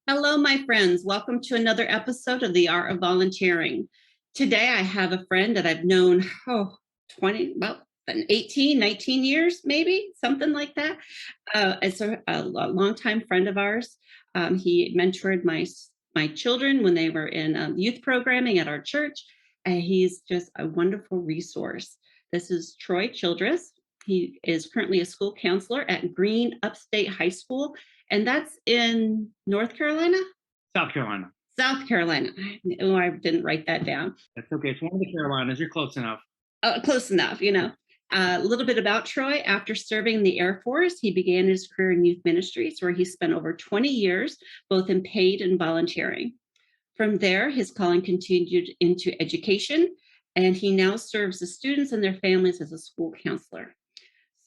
Hello, my friends. Welcome to another episode of The Art of Volunteering. Today, I have a friend that I've known, 20, about 18, 19 years, maybe, something like that. It's a longtime friend of ours. He mentored my children when they were in youth programming at our church, and he's just a wonderful resource. This is Troy Childress. He is currently a school counselor at Green Upstate High School, and that's in North Carolina? South Carolina. South Carolina. Oh, I didn't write that down. That's okay. It's one of the Carolinas. You're close enough. Close enough. A little bit about Troy. After serving in the Air Force, he began his career in youth ministries, where he spent over 20 years, both in paid and volunteering. From there, his calling continued into education, and he now serves the students and their families as a school counselor.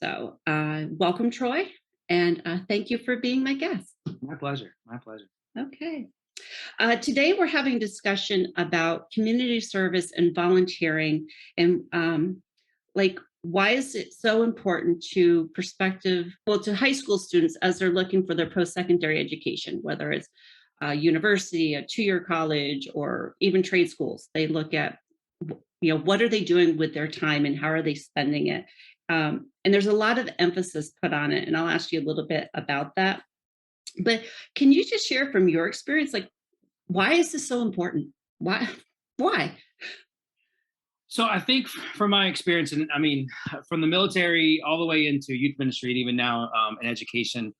So, welcome, Troy, and thank you for being my guest. My pleasure. My pleasure. Okay. Today, we're having a discussion about community service and volunteering, and why is it so important to to high school students as they're looking for their post-secondary education, whether it's a university, a two-year college, or even trade schools. They look at, what are they doing with their time and how are they spending it? And there's a lot of emphasis put on it, and I'll ask you a little bit about that. But can you just share from your experience, why is this so important? Why? Why? So I think from my experience, and I mean, from the military all the way into youth ministry, and even now in education,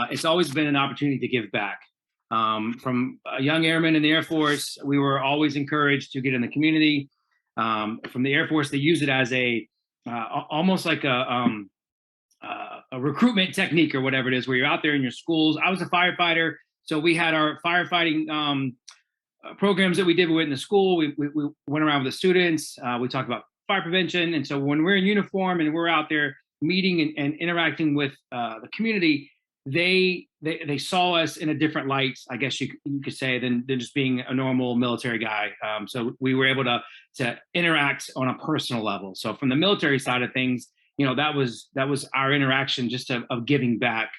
it's always been an opportunity to give back. From a young airman in the Air Force, we were always encouraged to get in the community. From the Air Force, they use it as almost like a recruitment technique or whatever it is, where you're out there in your schools. I was a firefighter, so we had our firefighting programs that we did. We went in the school. We went around with the students. We talked about fire prevention, and so when we're in uniform and we're out there meeting and interacting with the community, they saw us in a different light, I guess you could say, than just being a normal military guy. So we were able to interact on a personal level. So from the military side of things, that was our interaction, just of giving back.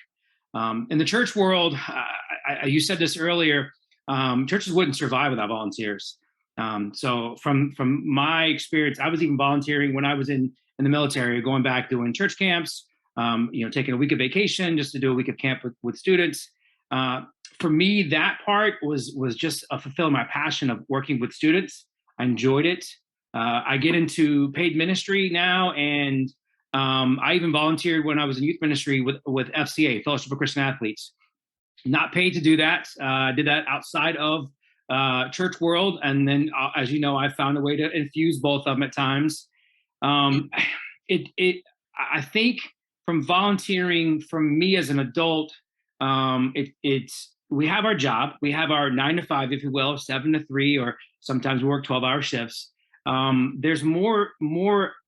In the church world, you said this earlier, churches wouldn't survive without volunteers. So from my experience, I was even volunteering when I was in the military, going back doing church camps, taking a week of vacation just to do a week of camp with students. For me, that part was just fulfilling my passion of working with students. I enjoyed it. I get into paid ministry now, and I even volunteered when I was in youth ministry with FCA, Fellowship of Christian Athletes. Not paid to do that. I did that outside of church world, and then, as you know, I found a way to infuse both of them at times. I think from volunteering, from me as an adult, we have our job, we have our 9 to 5, if you will, 7 to 3, or sometimes we work 12-hour shifts. There's more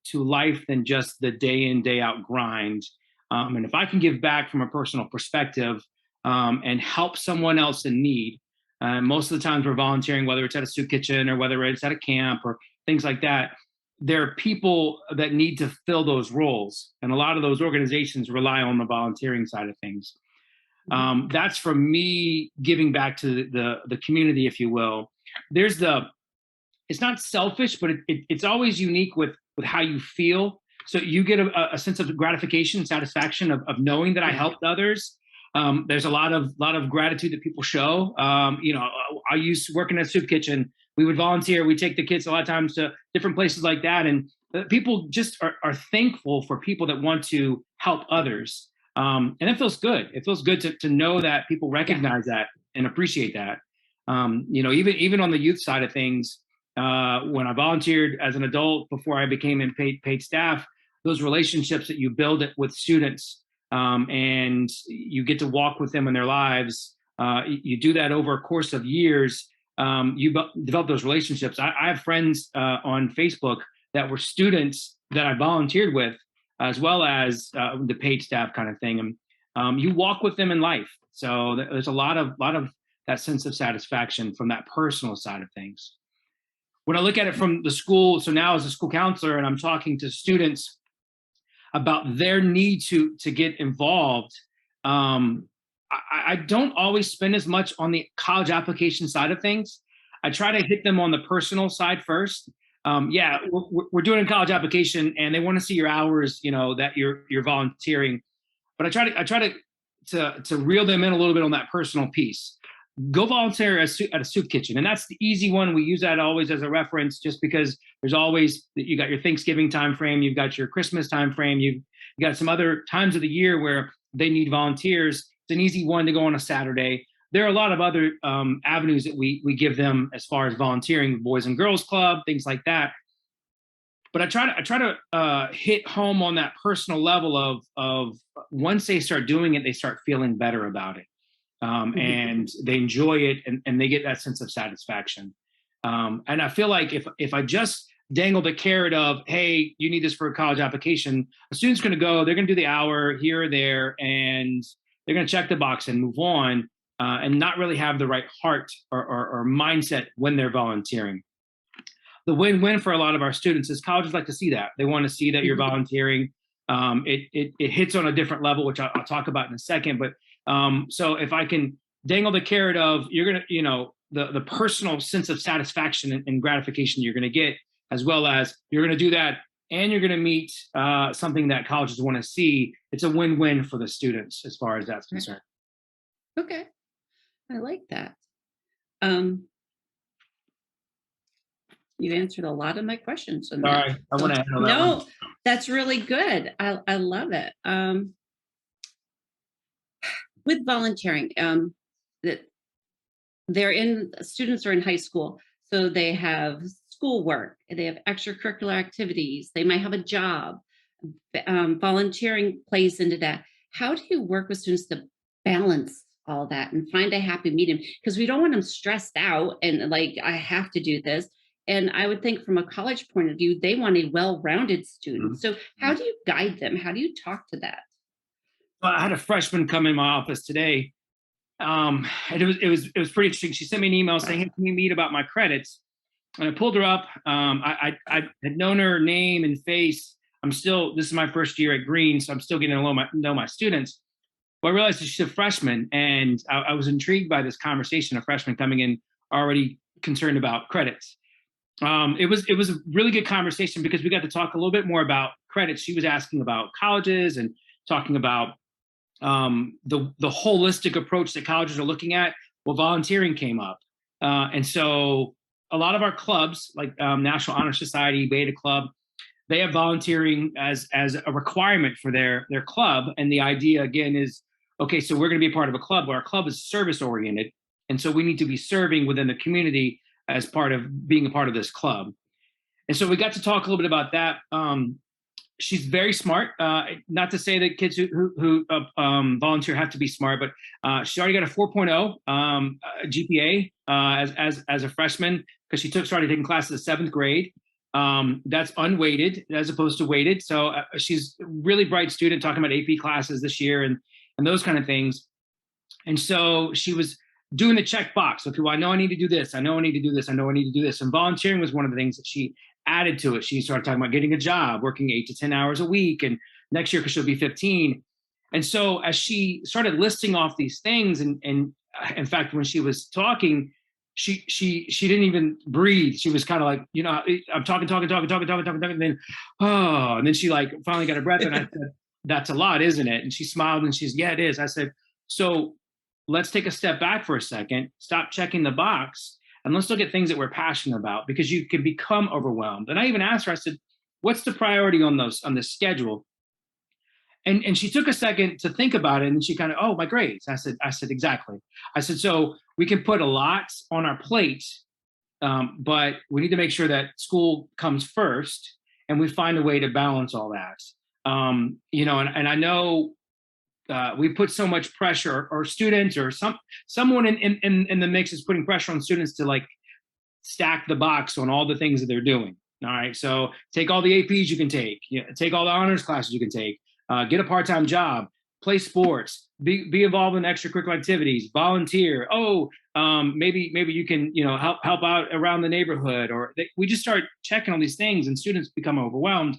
to life than just the day in, day out grind. And if I can give back from a personal perspective, and help someone else in need, most of the times we're volunteering, whether it's at a soup kitchen or whether it's at a camp or things like that, there are people that need to fill those roles. And a lot of those organizations rely on the volunteering side of things. That's for me giving back to the community, if you will. It's not selfish, but it's always unique with how you feel. So you get a sense of gratification, satisfaction of knowing that I helped others. There's a lot of gratitude that people show. I used to work in a soup kitchen. We would volunteer. We take the kids a lot of times to different places like that, and people just are thankful for people that want to help others. And it feels good. It feels good to know that people recognize that and appreciate that. Even on the youth side of things, when I volunteered as an adult before I became in paid staff, those relationships that you build with students, and you get to walk with them in their lives, you do that over a course of years. You develop those relationships. I have friends on Facebook that were students that I volunteered with, as well as the paid staff kind of thing. And you walk with them in life. So there's a lot of that sense of satisfaction from that personal side of things. When I look at it from the school, so now as a school counselor, and I'm talking to students about their need to get involved, I don't always spend as much on the college application side of things. I try to hit them on the personal side first. Yeah, we're doing a college application, and they want to see your hours, that you're volunteering. But I try to reel them in a little bit on that personal piece. Go volunteer at a soup kitchen, and that's the easy one. We use that always as a reference, just because there's always, you got your Thanksgiving time frame, you've got your Christmas time frame, you got some other times of the year where they need volunteers. It's an easy one to go on a Saturday. There are a lot of other avenues that we give them as far as volunteering, Boys and Girls Club, things like that. But I try to hit home on that personal level of once they start doing it, they start feeling better about it, and they enjoy it, and they get that sense of satisfaction. And I feel like if I just dangle the carrot of, hey, you need this for a college application, a student's going to go, they're going to do the hour here or there, and they're going to check the box and move on, and not really have the right heart or mindset when they're volunteering. The win-win for a lot of our students is colleges like to see that. They want to see that you're volunteering. It hits on a different level, which I'll talk about in a second. But so if I can dangle the carrot of, you're gonna, the personal sense of satisfaction and gratification you're gonna get, as well as you're gonna do that, and you're gonna meet something that colleges want to see. It's a win-win for the students as far as that's concerned. Okay, I like that. Um, you answered a lot of my questions in that. Sorry, I want to handle that one. No, that's really good. I love it. With volunteering, that students are in high school, so they have schoolwork, they have extracurricular activities, they might have a job. Volunteering plays into that. How do you work with students to balance all that and find a happy medium? Because we don't want them stressed out and like, I have to do this. And I would think from a college point of view, they want a well-rounded student. So how do you guide them? How do you talk to that? Well, I had a freshman come in my office today, and it was pretty interesting. She sent me an email saying, "Hey, can we meet about my credits?" And I pulled her up. I had known her name and face. This is my first year at Green, so I'm still getting to know my students. But I realized that she's a freshman, and I was intrigued by this conversation. A freshman coming in already concerned about credits. It was a really good conversation because we got to talk a little bit more about credits. She was asking about colleges and talking about the holistic approach that colleges are looking at. Well, volunteering came up, and so a lot of our clubs, like National Honor Society, Beta Club, they have volunteering as a requirement for their club. And the idea again is, okay, so we're going to be a part of a club where our club is service oriented, and so we need to be serving within the community as part of being a part of this club. And so we got to talk a little bit about that. She's very smart. Not to say that kids who volunteer have to be smart, but she already got a 4.0 GPA as a freshman, because she started taking classes in seventh grade. That's unweighted as opposed to weighted. So she's a really bright student, talking about AP classes this year and those kind of things. And so she was doing the check box. Okay, well, I know I need to do this. I know I need to do this. I know I need to do this. And volunteering was one of the things that she added to it. She started talking about getting a job, working 8 to 10 hours a week. And next year, because she'll be 15. And so as she started listing off these things, and in fact, when she was talking, she didn't even breathe. She was kind of like, I'm talking, and then, and then she like finally got a breath. And I said, that's a lot, isn't it? And she smiled and she's, yeah, it is. I said, so let's take a step back for a second, stop checking the box, and let's look at things that we're passionate about, because you can become overwhelmed. And I even asked her, I said, what's the priority on this schedule? And she took a second to think about it, and she kind of, oh, my grades. I said, exactly. I said, so we can put a lot on our plate, but we need to make sure that school comes first, and we find a way to balance all that. And I know we put so much pressure, or students, or someone in the mix is putting pressure on students to like stack the box on all the things that they're doing. All right, so take all the APs you can take, take all the honors classes you can take, get a part-time job, play sports, be involved in extracurricular activities, volunteer. Maybe you can help out around the neighborhood, or we just start checking all these things, and students become overwhelmed.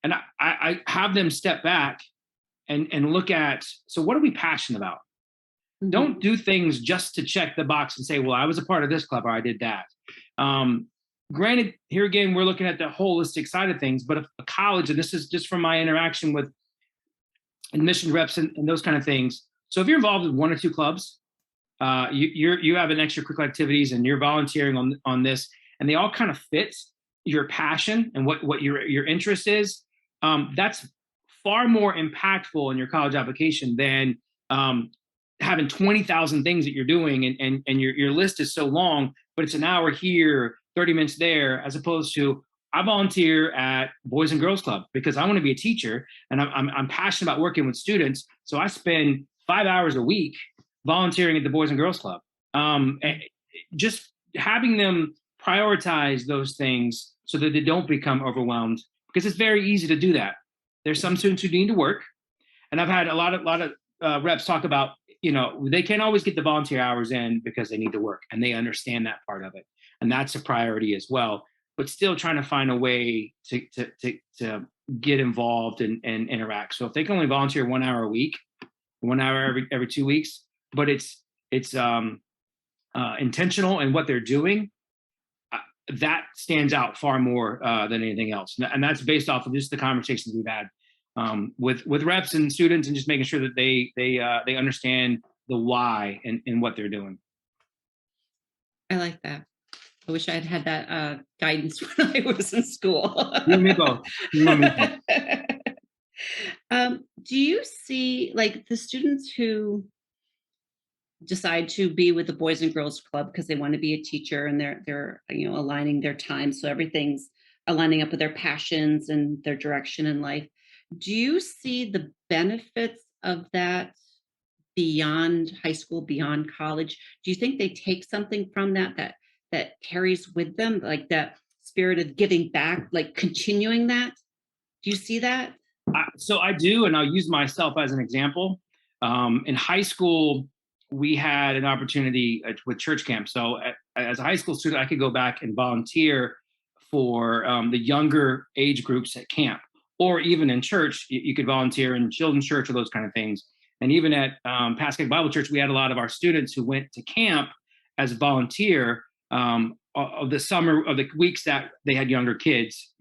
And I have them step back and look at, so what are we passionate about? Mhm. Don't do things just to check the box and say, well, I was a part of this club or I did that. Um, Granted, here again, we're looking at the holistic side of things, but a college, and this is just from my interaction with admission reps and those kind of things. So if you're involved in one or two clubs, you have an extracurricular activities and you're volunteering on this, and they all kind of fit your passion and what your interest is. That's far more impactful in your college application than having 20,000 things that you're doing, and your list is so long, but it's an hour here, 30 minutes there, as opposed to I volunteer at Boys and Girls Club because I want to be a teacher and I'm passionate about working with students. So I spend 5 hours a week volunteering at the Boys and Girls Club. Just having them prioritize those things so that they don't become overwhelmed, because it's very easy to do that. There's some students who need to work, and I've had a lot of reps talk about, they can't always get the volunteer hours in because they need to work, and they understand that part of it, and that's a priority as well. But still trying to find a way to get involved and interact. So if they can only volunteer 1 hour a week, 1 hour every 2 weeks, but it's intentional in what they're doing, uh, that stands out far more than anything else, and that's based off of just the conversations we've had with reps and students, and just making sure that they understand the why and what they're doing. I like that. I wish I had had that guidance when I was in school. You and me both. You and me both. Do you see like the students who decide to be with the Boys and Girls Club because they want to be a teacher, and they're aligning their time so everything's aligning up with their passions and their direction in life? Do you see the benefits of that beyond high school, beyond college? Do you think they take something from that carries with them, like that spirit of giving back, like continuing that? Do you see that? So I do, and I'll use myself as an example. In high school, we had an opportunity with church camp. So as a high school student, I could go back and volunteer for the younger age groups at camp, or even in church, you could volunteer in children's church or those kind of things. And even at Pascagoula Bible Church, we had a lot of our students who went to camp as a volunteer of the summer, of the weeks that they had younger kids.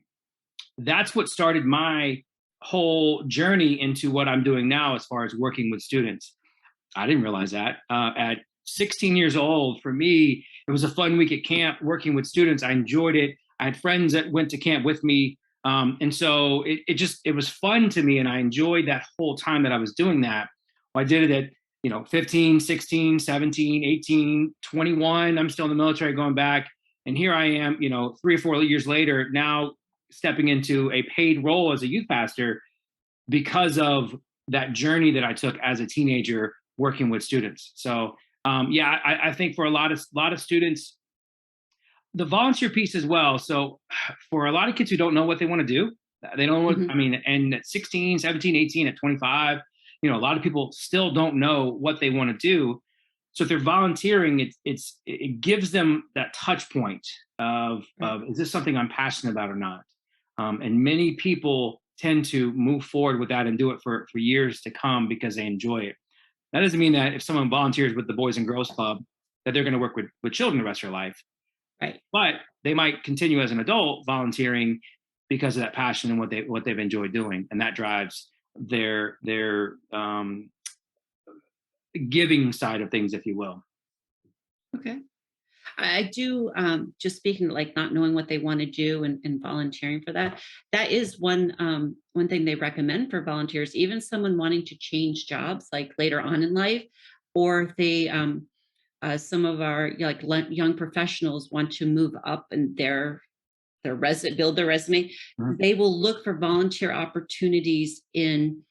That's what started my whole journey into what I'm doing now as far as working with students. I didn't realize that. At 16 years old, for me, it was a fun week at camp working with students. I enjoyed it. I had friends that went to camp with me. And so it was fun to me. And I enjoyed that whole time that I was doing that. Well, I did it at, 15, 16, 17, 18, 21. I'm still in the military going back. And here I am, 3 or 4 years later, now stepping into a paid role as a youth pastor because of that journey that I took as a teenager working with students. So yeah, I think for a lot of students, the volunteer piece as well. So for a lot of kids who don't know what they want to do, they don't know what, I Mhm. mean, and at 16, 17, 18, at 25, a lot of people still don't know what they want to do. So if they're volunteering, it gives them that touch point Right. of is this something I'm passionate about or not? And many people tend to move forward with that and do it for years to come because they enjoy it. That doesn't mean that if someone volunteers with the Boys and Girls Club, that they're going to work with children the rest of their life, Right. but they might continue as an adult volunteering because of that passion and what they've enjoyed doing, and that drives their giving side of things, if you will. Okay. I do, just speaking like not knowing what they want to do and volunteering for that. That is one thing they recommend for volunteers, even someone wanting to change jobs like later on in life, or if they some of our young professionals want to move up in build their resume. Mhm. They will look for volunteer opportunities in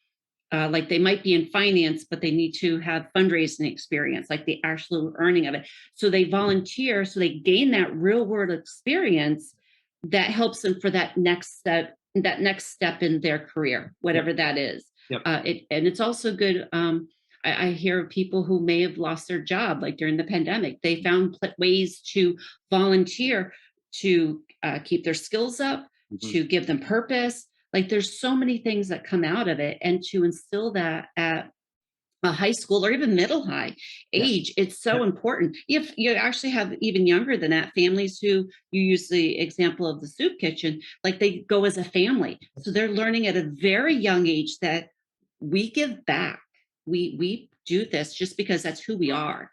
like they might be in finance, but they need to have fundraising experience, like the actual earning of it. So they volunteer, so they gain that real world experience that helps them for that next step in their career, Yep. whatever that is. Yep. And it's also good. I hear of people who may have lost their job, like during the pandemic. They found ways to volunteer to keep their skills up, Mhm. to give them purpose. Like there's so many things that come out of it, and to instill that at a high school or even middle high Yeah. age. It's Yeah. so important. If you actually have even younger than that, families who you use the example of the soup kitchen, like they go as a family. So they're learning at a very young age that we give back. We do this just because that's who we are.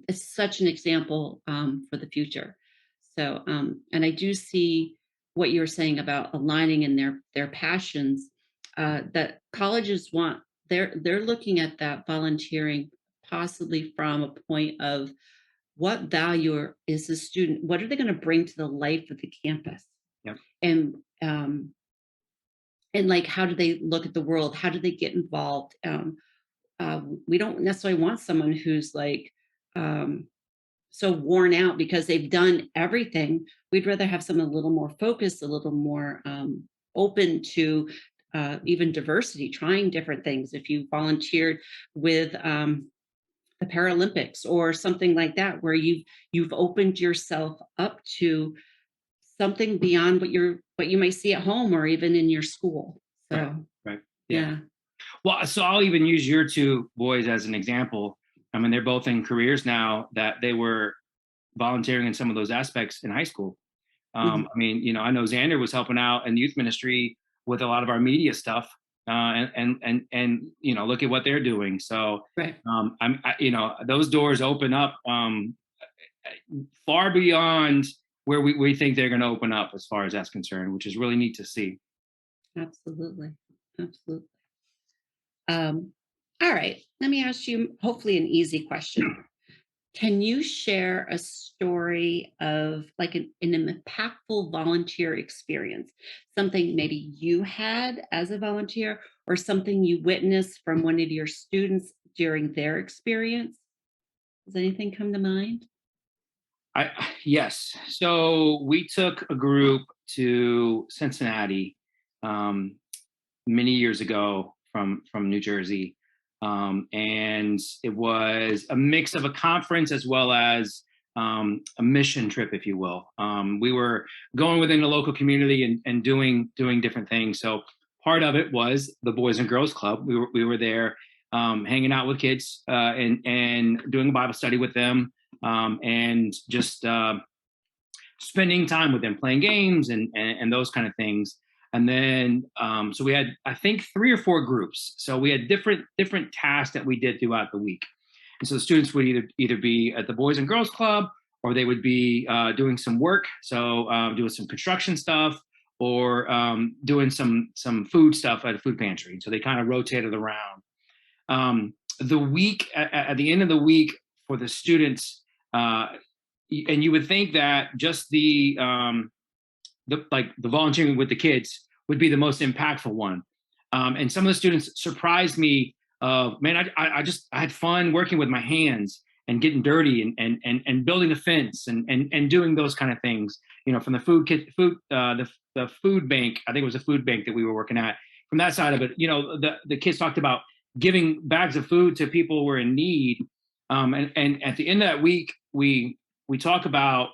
It's such an example for the future. So and I do see what you were saying about aligning in their passions that colleges want. They're looking at that volunteering possibly from a point of what value is the student, what are they going to bring to the life of the campus, Yeah. and and like how do they look at the world, how do they get involved. We don't necessarily want someone who's like um, so worn out because they've done everything. We'd rather have someone a little more focused, a little more open to even diversity, trying different things. If you volunteered with the Paralympics or something like that, where you've opened yourself up to something beyond what you may see at home or even in your school. Right. So Right. Yeah. yeah. Well, so I'll even use your two boys as an example. I mean, they're both in careers now that they were volunteering in some of those aspects in high school. Mhm. I mean, I know Xander was helping out in youth ministry with a lot of our media stuff, and look at what they're doing. So, Right. those doors open up far beyond where we think they're going to open up as far as that's concerned, which is really neat to see. Absolutely. Absolutely. Um, all right. Let me ask you hopefully an easy question. Can you share a story of like an impactful volunteer experience? Something maybe you had as a volunteer or something you witnessed from one of your students during their experience? Does anything come to mind? I Yes. So we took a group to Cincinnati um, many years ago from New Jersey, and it was a mix of a conference as well as a mission trip, if you will. We were going within the local community and doing different things. So part of it was the Boys and Girls Club. We were there hanging out with kids and doing a Bible study with them, and just spending time with them, playing games and those kind of things. And then so we had, I think, 3 or 4 groups. So we had different tasks that we did throughout the week. And so the students would either be at the Boys and Girls Club, or they would be doing some work, so doing some construction stuff, or doing some food stuff at a food pantry. So they kind of rotated around. The week at the end of the week for the students, uh, and you would think that just the volunteering with the kids would be the most impactful one. And some of the students surprised me. Man, I had fun working with my hands and getting dirty and building a fence and doing those kind of things. From the the food bank. I think it was a food bank that we were working at. From that side of it, the kids talked about giving bags of food to people who were in need. And at the end of that week, we talk about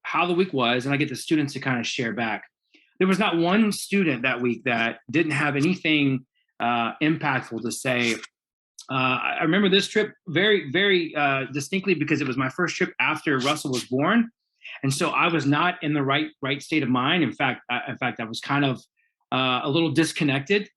how the week was, and I get the students to kind of share back. There was not one student that week that didn't have anything impactful to say. I remember this trip very, very distinctly because it was my first trip after Russell was born, and so I was not in the right state of mind. In fact, I was kind of a little disconnected.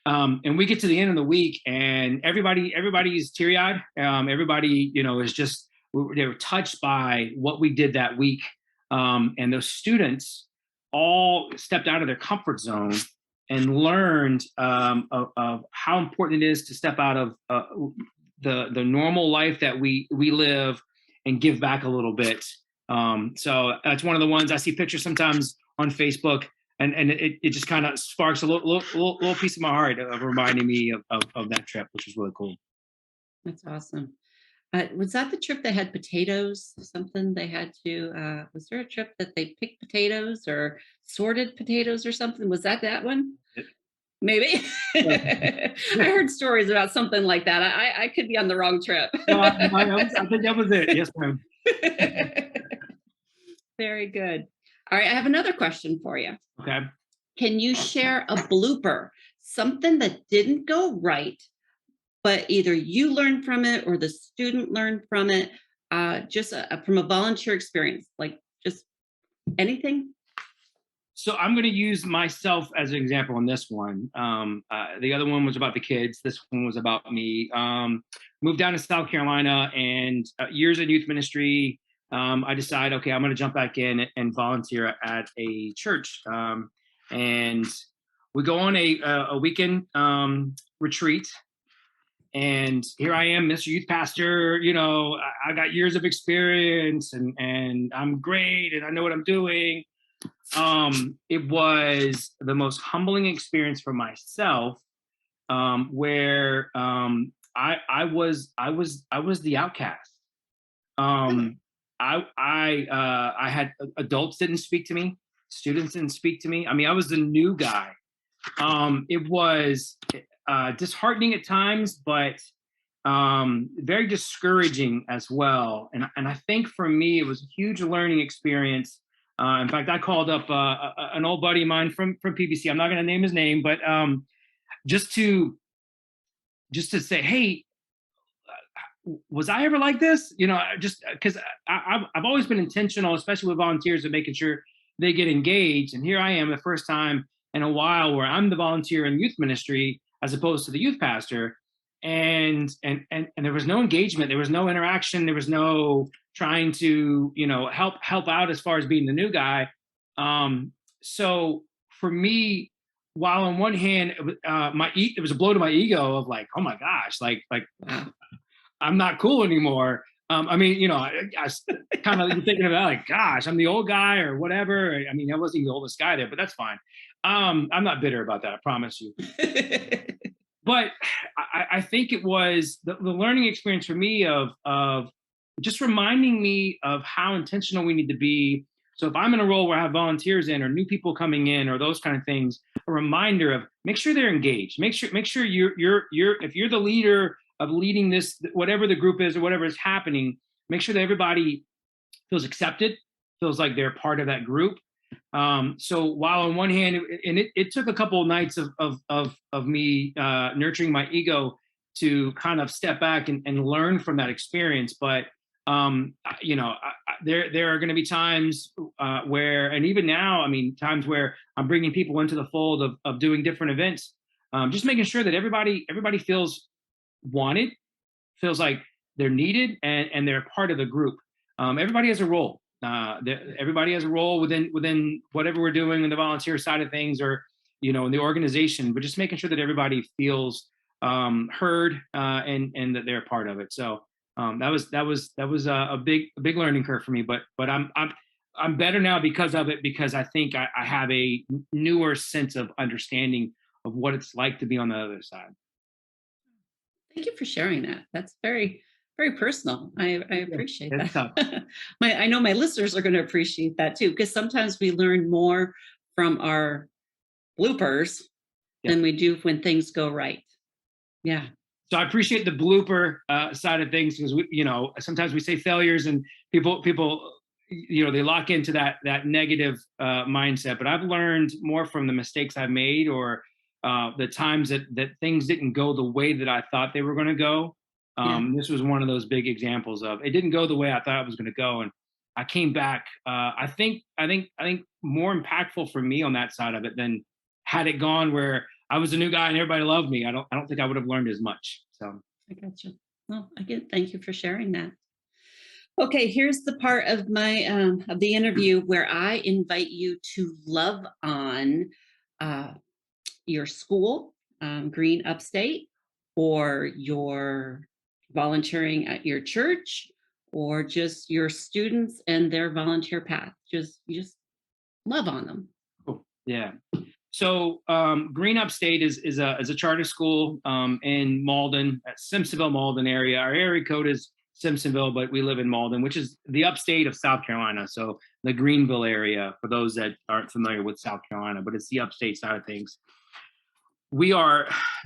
And we get to the end of the week, and everybody's teary eyed. Everybody, is just they were touched by what we did that week, and those students all stepped out of their comfort zone and learned of how important it is to step out of the normal life that we live and give back a little bit. So that's one of the ones I see pictures sometimes on Facebook, and it just kind of sparks a little piece of my heart of reminding me of that trip, which was really cool. That's awesome. Was that the trip that had potatoes? Something they had to, was there a trip that they picked potatoes or sorted potatoes or something? Was that one? Maybe. I heard stories about something like that. I could be on the wrong trip. No, I think that was it. Yes, ma'am. Very good. All right, I have another question for you. Okay. Can you share a blooper, something that didn't go right, but either you learn from it or the student learned from it, just from a volunteer experience, like just anything. So I'm going to use myself as an example in this one. The other one was about the kids. This one was about me. Moved down to South Carolina, and years in youth ministry. I decided, okay, I'm going to jump back in and volunteer at a church. And we go on a weekend retreat. And here I am, Mr. Youth Pastor. I got years of experience, and I'm great, and I know what I'm doing. It was the most humbling experience for myself, where I was the outcast. Really? I had adults didn't speak to me, students didn't speak to me. I mean, I was the new guy. It was disheartening at times, but very discouraging as well. And I think for me, it was a huge learning experience. In fact, I called up an old buddy of mine from PBC. I'm not going to name his name, but just to say, hey, was I ever like this? Just because I've always been intentional, especially with volunteers, of making sure they get engaged. And here I am, the first time in a while where I'm the volunteer in youth ministry as opposed to the youth pastor. And there was no engagement, there was no interaction, there was no trying to help out as far as being the new guy. So for me, while on one hand it was a blow to my ego of like, oh my gosh, like I'm not cool anymore. I mean, I kind of thinking about like, gosh, I'm the old guy or whatever. I mean, I wasn't the oldest guy there, but that's fine. I'm not bitter about that, I promise you. But I think it was the learning experience for me of just reminding me of how intentional we need to be. So if I'm in a role where I have volunteers in or new people coming in or those kind of things, a reminder of make sure they're engaged. Make sure you're if you're the leader of leading this, whatever the group is or whatever is happening, make sure that everybody feels accepted, feels like they're part of that group. So while on one hand, it took a couple of nights of me nurturing my ego to kind of step back and learn from that experience. But there are going to be times where, and even now, I mean, times where I'm bringing people into the fold of doing different events, just making sure that everybody feels wanted, feels like they're needed, and they're part of the group. Everybody has a role. Everybody has a role within whatever we're doing in the volunteer side of things, or in the organization. But just making sure that everybody feels heard and that they're a part of it. So that was a big learning curve for me. But I'm better now because of it, because I think I have a newer sense of understanding of what it's like to be on the other side. Thank you for sharing that. That's very, very personal. I appreciate It's tough. that. I know my listeners are going to appreciate that too, because sometimes we learn more from our bloopers than we do when things go right. Yeah. So I appreciate the blooper side of things, because sometimes we say failures and people they lock into that negative mindset. But I've learned more from the mistakes I've made, or the times that things didn't go the way that I thought they were going to go. This was one of those big examples of it didn't go the way I thought it was going to go, and I came back. I think more impactful for me on that side of it than had it gone where I was a new guy and everybody loved me. I don't think I would have learned as much. So I got you. Well, again, thank you for sharing that. Okay, here's the part of my of the interview where I invite you to love on your school, Green Upstate, or your volunteering at your church, or just your students and their volunteer path. Just love on them. cool. Yeah. So Green Upstate is a charter school in Malden, at Simpsonville, Malden area. Our area code is Simpsonville, but we live in Malden, which is the upstate of South Carolina. So the Greenville area, for those that aren't familiar with South Carolina, but it's the upstate side of things.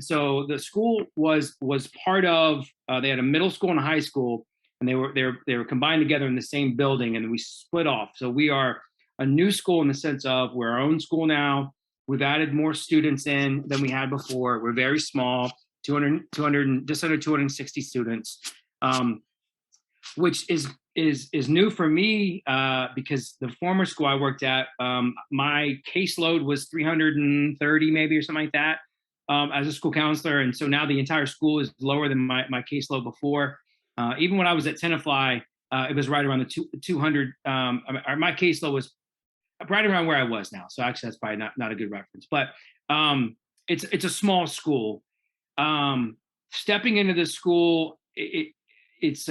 So the school was part of, they had a middle school and a high school, and they were combined together in the same building, and we split off. So we are a new school in the sense of we're our own school now. We've added more students in than we had before. We're very small. just under 260 students, which is new for me because the former school I worked at, my caseload was 330 maybe or something like that as a school counselor, and so now the entire school is lower than my caseload before. Even when I was at Tenafly, it was right around the 200. My caseload was right around where I was now. So actually, that's probably not a good reference. But it's a small school. Stepping into the school, it's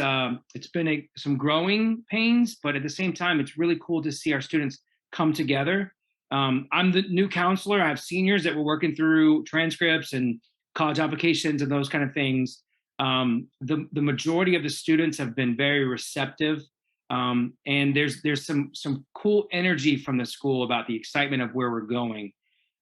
been some growing pains, but at the same time, it's really cool to see our students come together. I'm the new counselor. I have seniors that were working through transcripts and college applications and those kind of things. The majority of the students have been very receptive, and there's some cool energy from the school about the excitement of where we're going.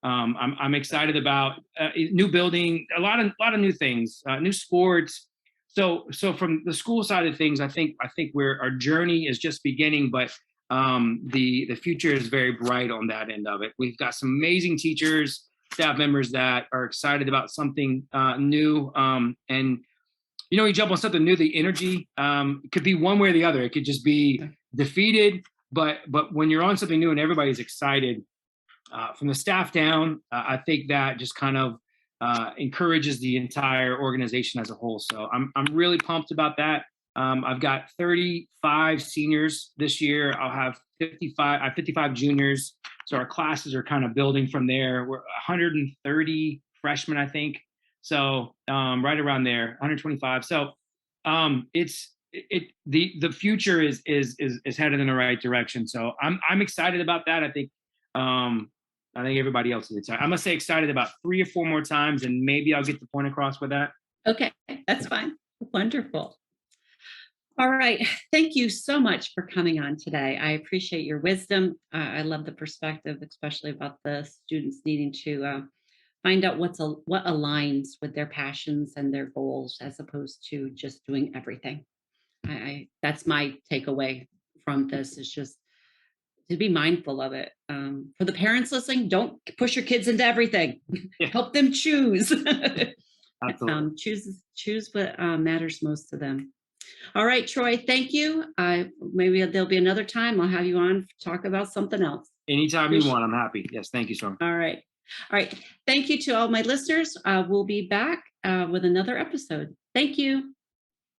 I'm excited about new building, a lot of new things, new sports. So from the school side of things, I think our journey is just beginning, but the future is very bright on that end of it. We've got some amazing teachers, staff members that are excited about something new, and you jump on something new, the energy could be one way or the other. It could just be defeated, but when you're on something new and everybody's excited, from the staff down, I think that just kind of encourages the entire organization as a whole. So I'm really pumped about that. I've got 35 seniors this year. I'll have 55 juniors. So our classes are kind of building from there. We're 130 freshmen, I think. So right around there, 125. So the future is headed in the right direction. So I'm excited about that. I think everybody else is excited. I'm gonna say excited about 3 or 4 more times, and maybe I'll get the point across with that. Okay, that's fine. Wonderful. All right. Thank you so much for coming on today. I appreciate your wisdom. I love the perspective, especially about the students needing to find out what aligns with their passions and their goals, as opposed to just doing everything. That's my takeaway from this, is just to be mindful of it. For the parents listening, don't push your kids into everything. Yeah, Help them choose. absolutely. Choose what matters most to them. All right, Troy, thank you. Maybe there'll be another time I'll have you on to talk about something else. Anytime you want, I'm happy. Yes, thank you, Stormy. All right. All right. Thank you to all my listeners. We'll be back with another episode. Thank you.